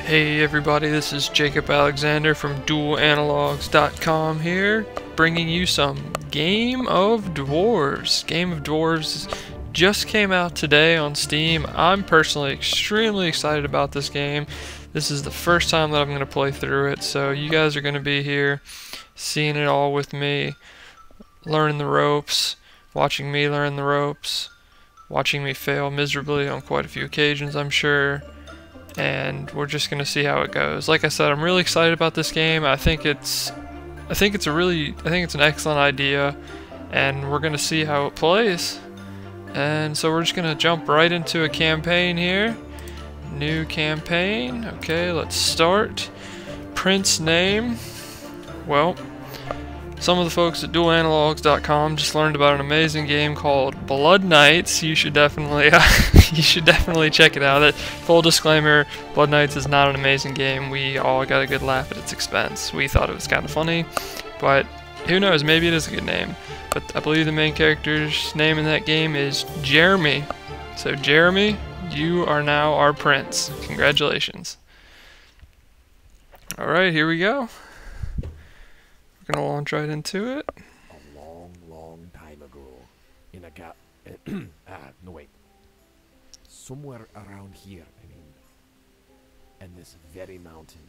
Hey everybody, this is Jacob Alexander from DualAnalogs.com here, bringing you some Game of Dwarves. Game of Dwarves just came out today on Steam. I'm personally extremely excited about this game. This is the first time that I'm going to play through it, so you guys are going to be here seeing it all with me, learning the ropes, watching me learn the ropes, watching me fail miserably on quite a few occasions, I'm sure. And we're just gonna see how it goes. Like I said, I'm really excited about this game. I think it's an excellent idea, and we're gonna see how it plays. And so we're just gonna jump right into a campaign here. New campaign. Okay, let's start. Prince name. Well, some of the folks at DualAnalogs.com just learned about an amazing game called Blood Knights. You should definitely check it out. Full disclaimer, Blood Knights is not an amazing game. We all got a good laugh at its expense. We thought it was kind of funny, but who knows, maybe it is a good name. But I believe the main character's name in that game is Jeremy. So Jeremy, you are now our prince. Congratulations. Alright, here we go. We're gonna launch right into it. A long time ago, in a gap. No wait. Somewhere around here, in this very mountain,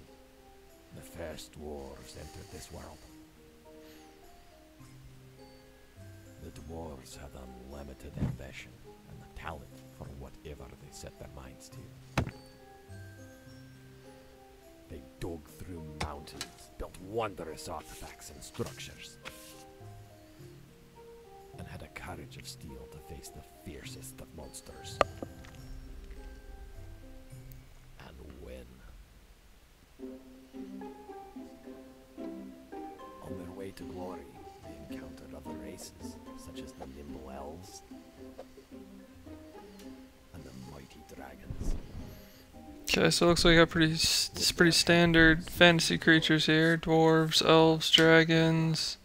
the first dwarves entered this world. The dwarves had unlimited ambition and the talent for whatever they set their minds to. They dug through mountains, built wondrous artifacts and structures, and had a courage of steel to face the fiercest of monsters. And win. On their way to glory, they encountered other races, such as the nimble elves and the mighty dragons. Okay, so it looks like we got pretty standard fantasy creatures here. Dwarves, elves, dragons.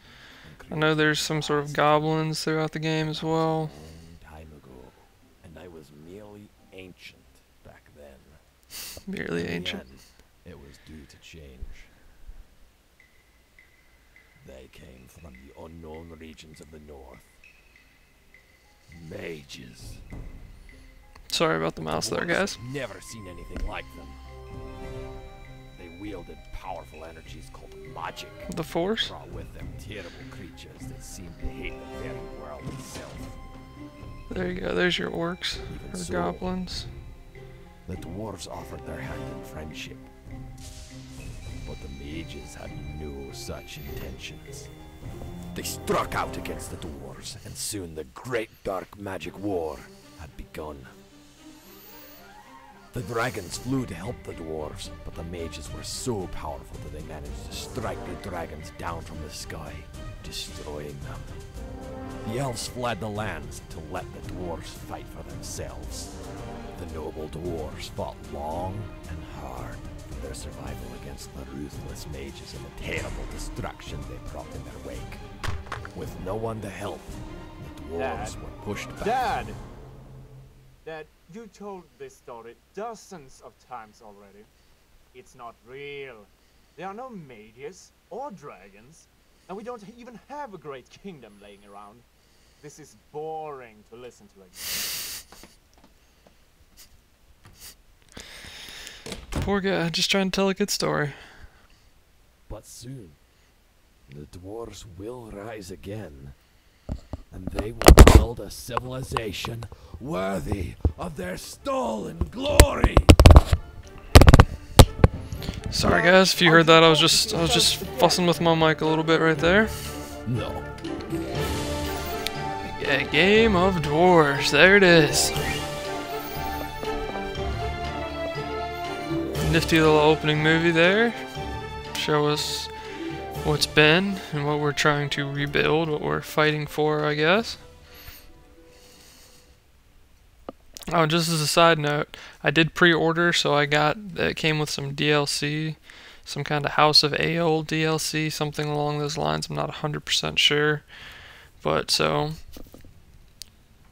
I know there's some sort of goblins throughout the game as well. Time ago, and I was merely ancient back then. Merely ancient. It was due to change. They came from the unknown regions of the north. Mages. Sorry about the mouse there, guys. Never seen anything like them. They wielded powerful energies called magic. The Force? Brought with them terrible creatures that seemed to hate the very world itself. There you go, there's your orcs, Even or so, goblins. The dwarves offered their hand in friendship. But the mages had no such intentions. They struck out against the dwarves, and soon the great dark magic war had begun. The dragons flew to help the dwarves, but the mages were so powerful that they managed to strike the dragons down from the sky, destroying them. The elves fled the lands to let the dwarves fight for themselves. The noble dwarves fought long and hard for their survival against the ruthless mages and the terrible destruction they brought in their wake. With no one to help, the dwarves were pushed back. Dad, you told this story dozens of times already. It's not real. There are no mages or dragons, and we don't even have a great kingdom laying around. This is boring to listen to again. Poor guy, just trying to tell a good story. But soon, the dwarves will rise again, and they will build a civilization worthy of their stolen glory. Sorry guys, if you heard that, I was just fussing with my mic a little bit right there. No. Yeah, Game of Dwarves, there it is. Nifty little opening movie there. Show us what's been and what we're trying to rebuild, what we're fighting for, I guess. Oh, just as a side note, I did pre-order, so it came with some DLC, some kind of House of Aeol DLC, something along those lines. I'm not 100% sure, but so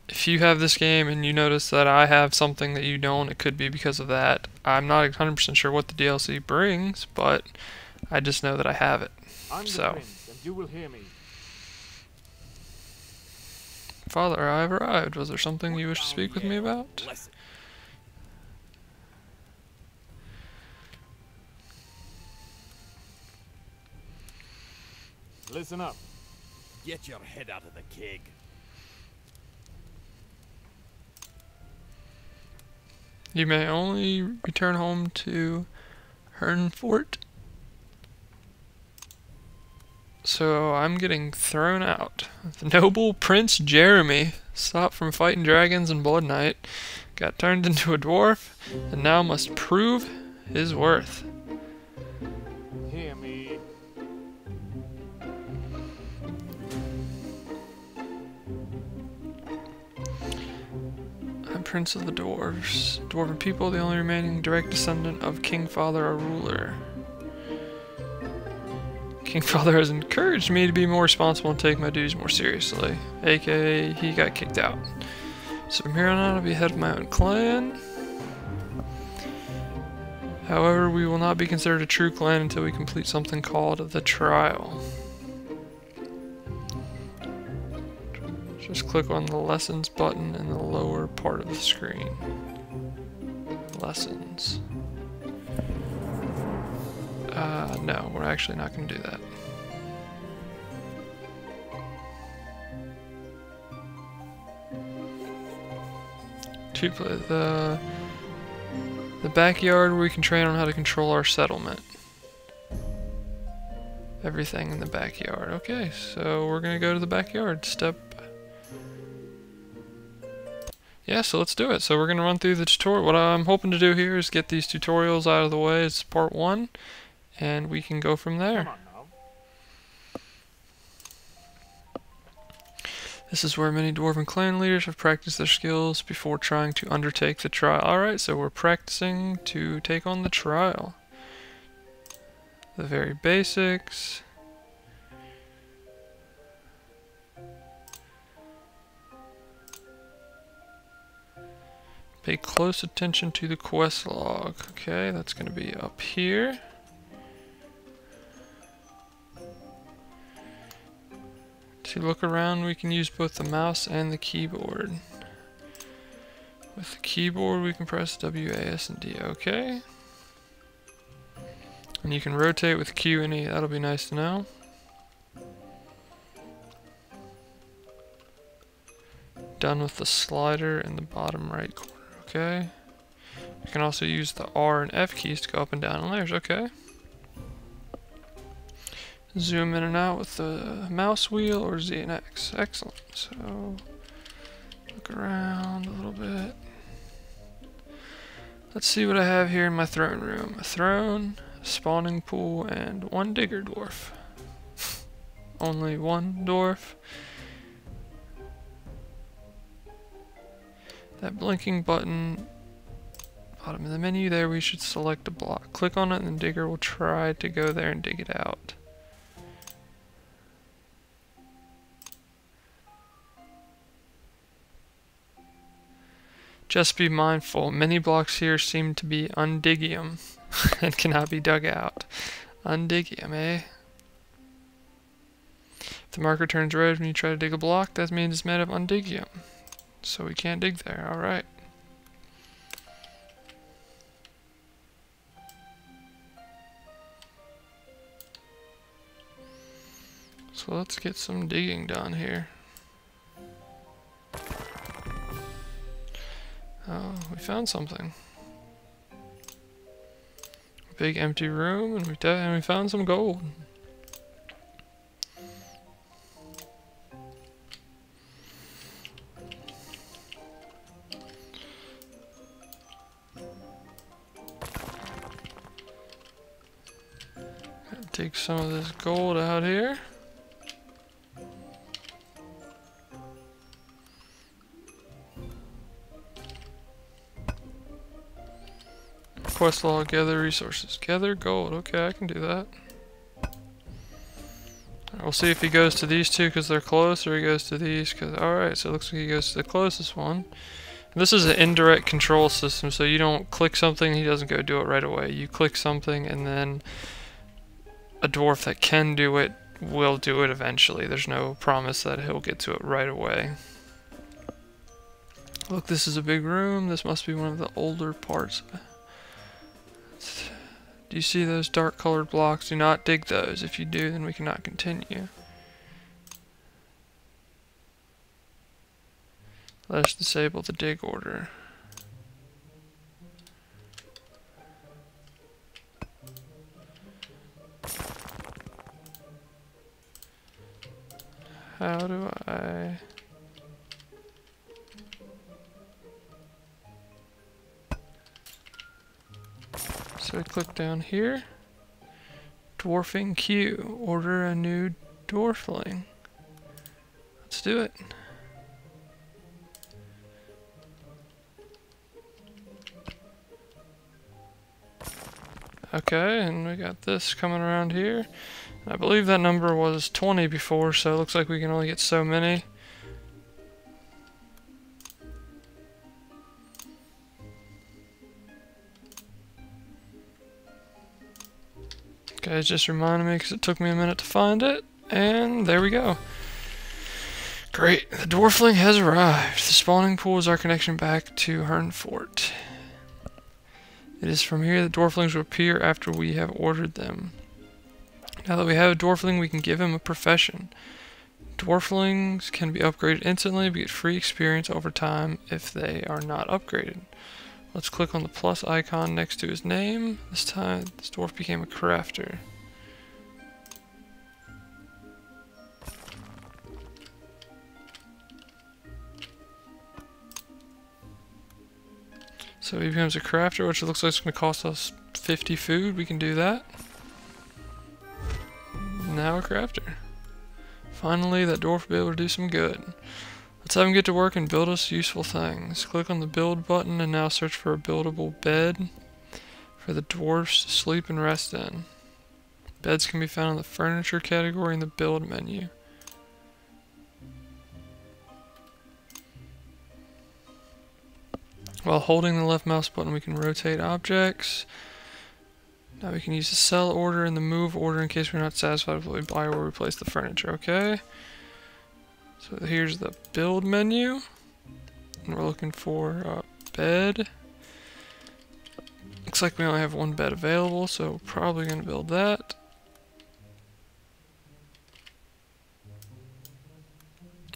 if you have this game and you notice that I have something that you don't, it could be because of that. I'm not 100% sure what the DLC brings, but I just know that I have it. I'm the So, prince, and you will hear me. Father, I have arrived. Was there something you wish to speak with me about? Listen. Listen up. Get your head out of the keg. You may only return home to Hernfort. So I'm getting thrown out. The noble Prince Jeremy stopped from fighting dragons and Blood Knight, got turned into a dwarf, and now must prove his worth. Hear me. I'm Prince of the Dwarves. Dwarven people, the only remaining direct descendant of King Father, our ruler. King Father has encouraged me to be more responsible and take my duties more seriously, aka he got kicked out. So from here on out I'll be head of my own clan. However, we will not be considered a true clan until we complete something called the Trial. Just click on the Lessons button in the lower part of the screen. Lessons. No, we're actually not going to do that. To play the backyard where we can train on how to control our settlement. Everything in the backyard. Okay, so we're going to go to the backyard. Yeah, so let's do it. So we're going to run through the tutorial. What I'm hoping to do here is get these tutorials out of the way. It's part 1. And we can go from there. Come on now. This is where many dwarven clan leaders have practiced their skills before trying to undertake the trial. Alright, so we're practicing to take on the trial. The very basics. Pay close attention to the quest log. Okay, that's going to be up here. To look around, we can use both the mouse and the keyboard. With the keyboard, we can press W, A, S, and D. Okay. And you can rotate with Q and E. That'll be nice to know. Done with the slider in the bottom right corner. Okay. You can also use the R and F keys to go up and down in layers. Okay. Zoom in and out with the mouse wheel or Z and X. Excellent. So, look around a little bit. Let's see what I have here in my throne room. A throne, a spawning pool, and 1 digger dwarf. Only 1 dwarf. That blinking button, bottom of the menu there, we should select a block. Click on it and the digger will try to go there and dig it out. Just be mindful, many blocks here seem to be undigium and cannot be dug out. Undigium, eh? If the marker turns red when you try to dig a block, that means it's made of undigium. So we can't dig there, alright. So let's get some digging done here. Oh, we found something. A big empty room, and we found some gold. Gotta take some of this gold out here. Quest log, gather resources. Gather gold. Okay, I can do that. We'll see if he goes to these two because they're close, or he goes to these because... Alright, so it looks like he goes to the closest one. This is an indirect control system, so you don't click something, he doesn't go do it right away. You click something, and then a dwarf that can do it will do it eventually. There's no promise that he'll get to it right away. Look, this is a big room. This must be one of the older parts. Do you see those dark colored blocks? Do not dig those. If you do, then we cannot continue. Let us disable the dig order. How do I... So I click down here. Dwarfing queue. Order a new dwarfling. Let's do it. Okay, and we got this coming around here. I believe that number was 20 before, so it looks like we can only get so many. Okay, just reminded me because it took me a minute to find it, and there we go. Great, the dwarfling has arrived. The spawning pool is our connection back to Hernfort. It is from here that dwarflings will appear after we have ordered them. Now that we have a dwarfling, we can give him a profession. Dwarflings can be upgraded instantly, but get free experience over time if they are not upgraded. Let's click on the plus icon next to his name. This time, this dwarf became a crafter. So he becomes a crafter, which it looks like it's going to cost us 50 food. We can do that. Now a crafter. Finally, that dwarf will be able to do some good. Let's have him get to work and build us useful things. Click on the build button and now search for a buildable bed for the dwarfs to sleep and rest in. Beds can be found in the furniture category in the build menu. While holding the left mouse button, we can rotate objects. Now we can use the sell order and the move order in case we're not satisfied with what we buy or replace the furniture, okay? So here's the build menu. And we're looking for a bed. Looks like we only have one bed available, so we're probably going to build that.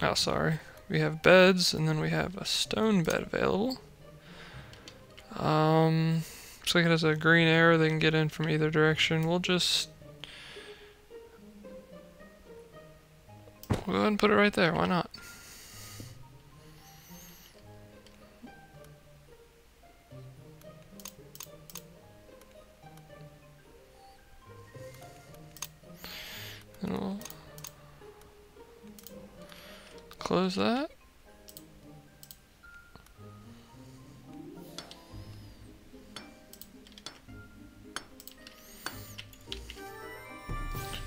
Oh, sorry. We have beds, and then we have a stone bed available. Looks like it has a green arrow they can get in from either direction. We'll go ahead and put it right there, why not? And we'll close that.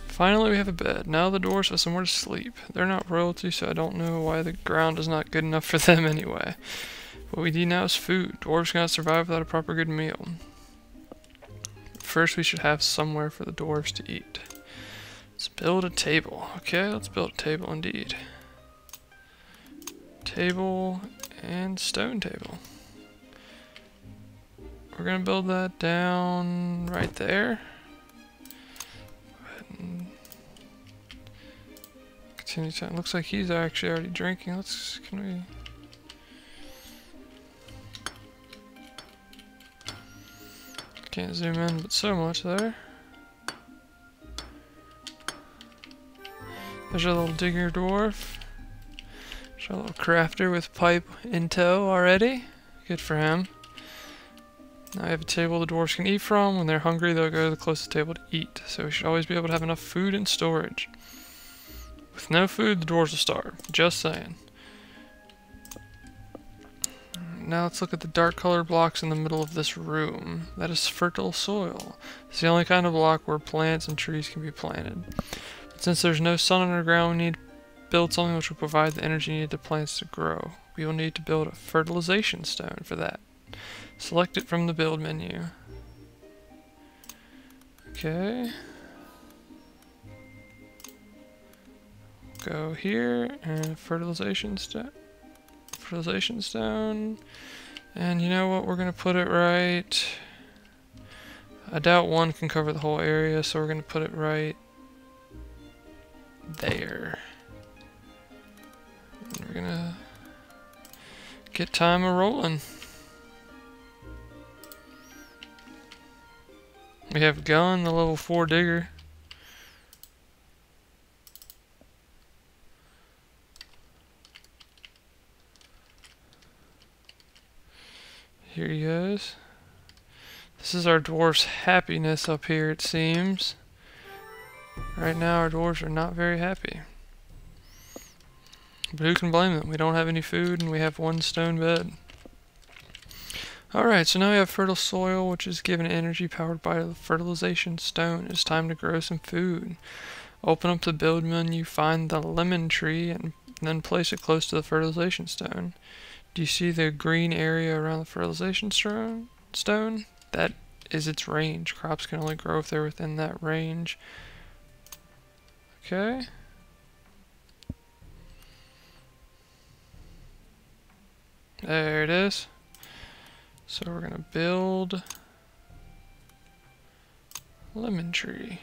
Finally, we have a bed. Now the dwarves have somewhere to sleep. They're not royalty, so I don't know why the ground is not good enough for them anyway. What we need now is food. Dwarves cannot survive without a proper good meal. First, we should have somewhere for the dwarves to eat. Let's build a table. Okay, let's build a table indeed. Table and stone table. We're gonna build that down right there. Continue time. Looks like he's actually already drinking. Can we? Can't zoom in, but so much there. There's our little digger dwarf. There's our little crafter with pipe in tow already. Good for him. Now we have a table the dwarves can eat from. When they're hungry, they'll go to the closest table to eat. So we should always be able to have enough food and storage. With no food, the dwarves will starve. Just saying. Now let's look at the dark colored blocks in the middle of this room. That is fertile soil. It's the only kind of block where plants and trees can be planted. Since there's no sun underground, we need to build something which will provide the energy needed to plants to grow. We will need to build a fertilization stone for that. Select it from the build menu. Okay. Go here and fertilization stone. Fertilization stone. And you know what? We're gonna put it right. I doubt one can cover the whole area, so we're gonna put it right there. And we're gonna get time a rolling. We have Gun, the level 4 digger. Here he goes. This is our dwarf's happiness up here, it seems. Right now our dwarves are not very happy. But who can blame them? We don't have any food and we have one stone bed. Alright, so now we have fertile soil, which is given energy powered by the fertilization stone. It's time to grow some food. Open up the build menu, find the lemon tree, and then place it close to the fertilization stone. Do you see the green area around the fertilization stone? That is its range. Crops can only grow if they're within that range. Okay. There it is. So we're gonna build lemon tree.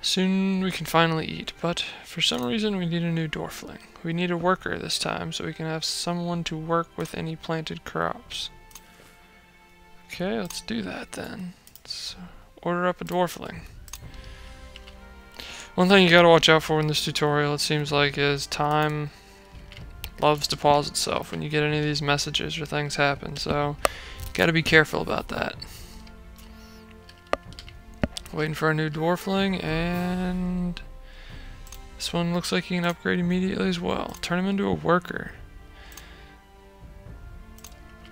Soon we can finally eat, but for some reason we need a new dwarfling. We need a worker this time so we can have someone to work with any planted crops. Okay, let's do that then. Let's order up a dwarfling. One thing you gotta watch out for in this tutorial, it seems like, is time loves to pause itself when you get any of these messages or things happen, so you gotta be careful about that. Waiting for a new dwarfling, and this one looks like you can upgrade immediately as well. Turn him into a worker.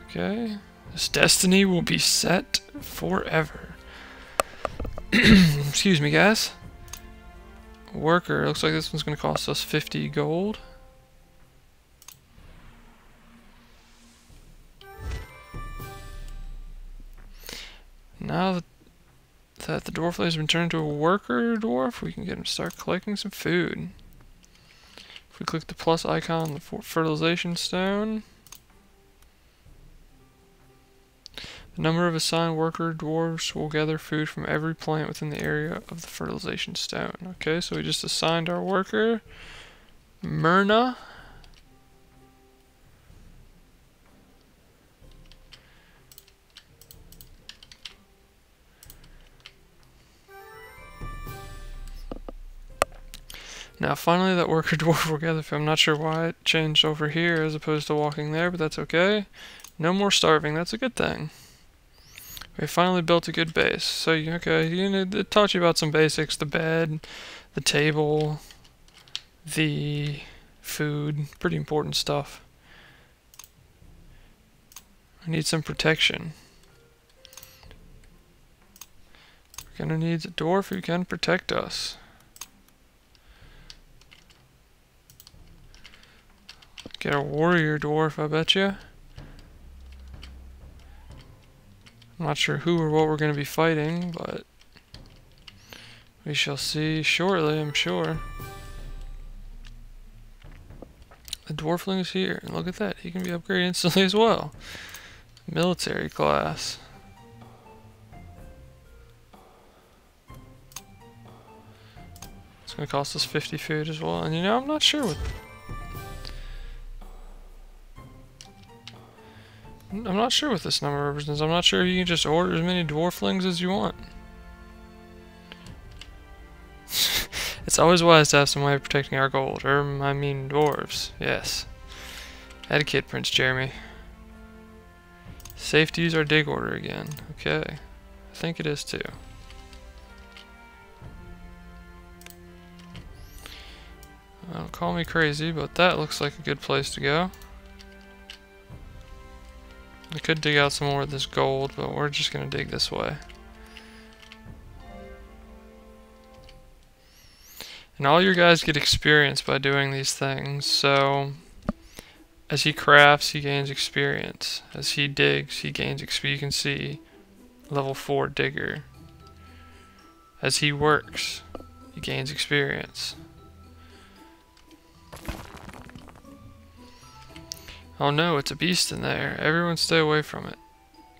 Okay. This destiny will be set forever. Excuse me, guys. Worker. Looks like this one's going to cost us 50 gold. Now that the dwarfling has been turned into a worker dwarf, we can get him to start collecting some food. If we click the plus icon on the fertilization stone, the number of assigned worker dwarves will gather food from every plant within the area of the fertilization stone. Okay, so we just assigned our worker, Myrna. Now finally that worker dwarf will gather food. I'm not sure why it changed over here as opposed to walking there, but that's okay. No more starving, that's a good thing. We finally built a good base. So, okay, it taught you about some basics. The bed, the table, the food. Pretty important stuff. I need some protection. We're gonna need a dwarf who can protect us. Get a warrior dwarf, I betcha. I'm not sure who or what we're going to be fighting, but we shall see shortly, I'm sure. The dwarfling is here, and look at that, he can be upgraded instantly as well. Military class. It's going to cost us 50 food as well, and I'm not sure what... I'm not sure what this number represents. I'm not sure you can just order as many dwarflings as you want. It's always wise to have some way of protecting our gold. Or, I mean, dwarves. Yes. Etiquette, Prince Jeremy. Safe to use our dig order again. Okay. I think it is too. Don't call me crazy, but that looks like a good place to go. I could dig out some more of this gold, but we're just gonna dig this way. And all your guys get experience by doing these things, so as he crafts, he gains experience. As he digs, he gains experience. You can see level 4 digger. As he works, he gains experience. Oh no, it's a beast in there. Everyone stay away from it.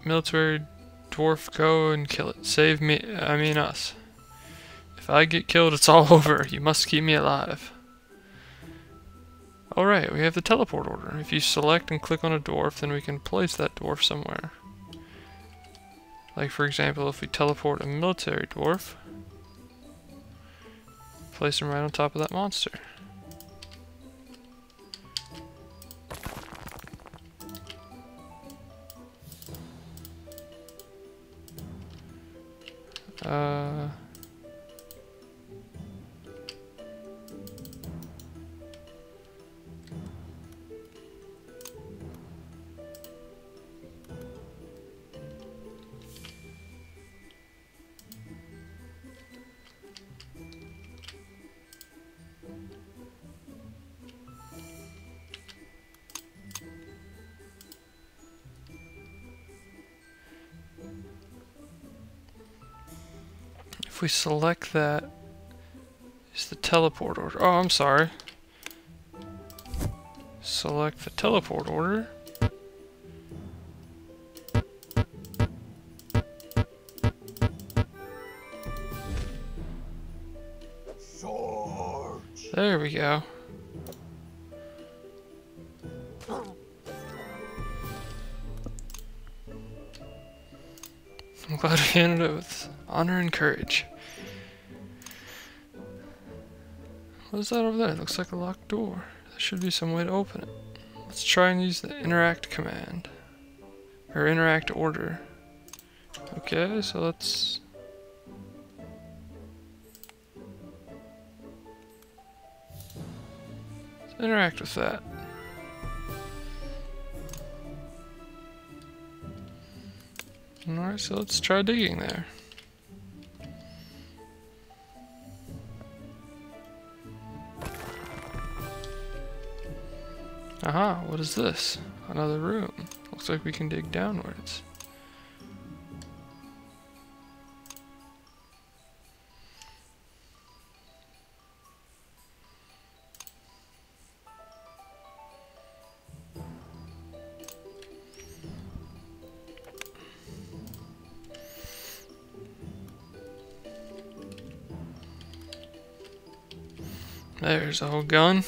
Military dwarf, go and kill it. Save me, I mean us. If I get killed, it's all over. You must keep me alive. Alright, we have the teleport order. If you select and click on a dwarf, then we can place that dwarf somewhere. Like for example, if we teleport a military dwarf, place him right on top of that monster. If we select that, it's the teleport order. Oh, I'm sorry. Select the teleport order. Charge. There we go. I'm glad we ended it with honor and courage. What is that over there? It looks like a locked door. There should be some way to open it. Let's try and use the interact command. Or interact order. Okay, so let's... interact with that. Alright, so let's try digging there. Aha, what is this? Another room. Looks like we can dig downwards. There's a whole gun.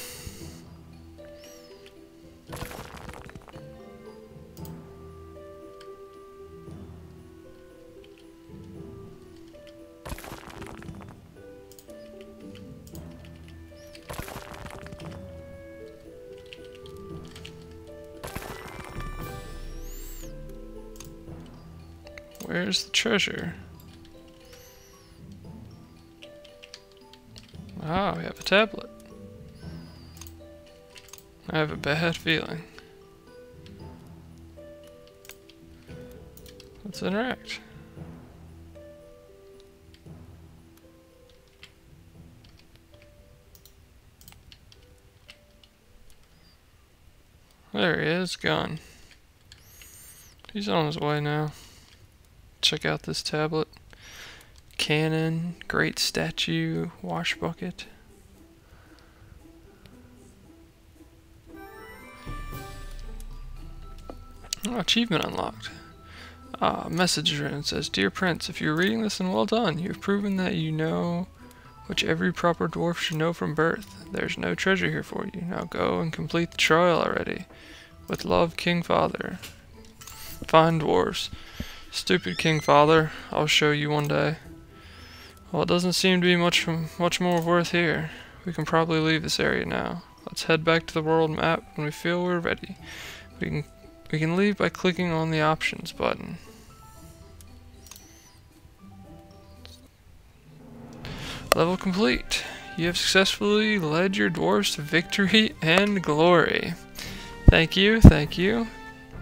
Where's the treasure? Ah, we have a tablet. I have a bad feeling. Let's interact. There he is, gone. He's on his way now. Check out this tablet. Cannon, great statue, wash bucket. Oh, achievement unlocked. Ah, message written says, Dear Prince, if you're reading this, then well done. You've proven that you know which every proper dwarf should know from birth. There's no treasure here for you. Now go and complete the trial already. With love, King Father. Fine dwarves. Stupid King Father. I'll show you one day. Well, it doesn't seem to be much more worth here. We can probably leave this area now. Let's head back to the world map when we feel we're ready. We can leave by clicking on the options button. Level complete. You have successfully led your dwarves to victory and glory. Thank you,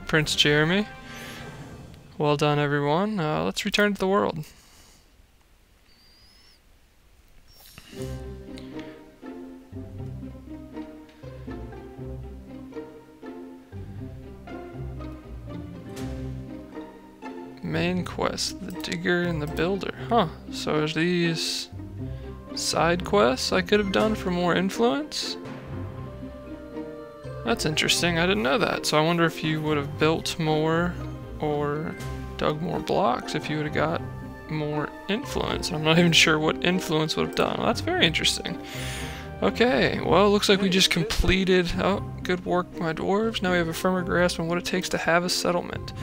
Prince Jeremy. Well done, everyone. Let's return to the world. Main quest, the digger and the builder. Huh, so are these side quests I could have done for more influence? That's interesting, I didn't know that. So I wonder if you would have built more or dug more blocks if you would have got more influence. I'm not even sure what influence would have done. Well, that's very interesting. Okay, well, it looks like we just completed... Oh, good work, my dwarves. Now we have a firmer grasp on what it takes to have a settlement.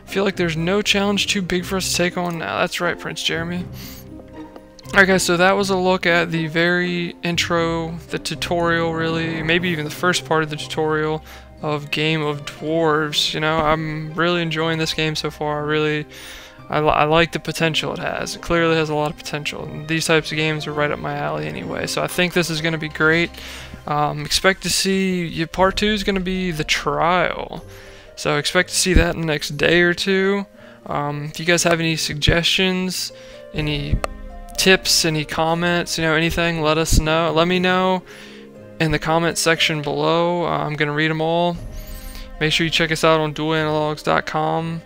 I feel like there's no challenge too big for us to take on now. That's right, Prince Jeremy. Alright guys, so that was a look at the very intro, the tutorial really, maybe even the first part of the tutorial of Game of Dwarves. You know, I'm really enjoying this game so far. I like the potential it has. It clearly has a lot of potential. And these types of games are right up my alley anyway. So I think this is going to be great. Expect to see... Part 2 is going to be the trial. So expect to see that in the next day or two. If you guys have any suggestions, any tips, any comments, you know, anything, let us know. Let me know in the comment section below. I'm going to read them all. Make sure you check us out on dualanalogs.com.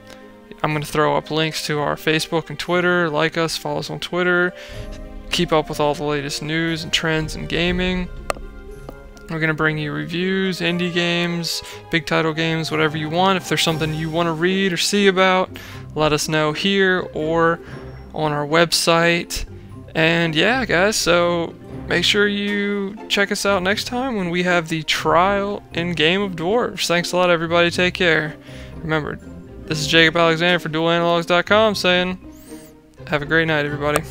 I'm going to throw up links to our Facebook and Twitter. Like us, follow us on Twitter. Keep up with all the latest news and trends in gaming. We're going to bring you reviews, indie games, big title games, whatever you want. If there's something you want to read or see about, let us know here or on our website. And yeah, guys, so make sure you check us out next time when we have the trial in Game of Dwarves. Thanks a lot, everybody. Take care. Remember, this is Jacob Alexander for dualanalogs.com saying, have a great night, everybody.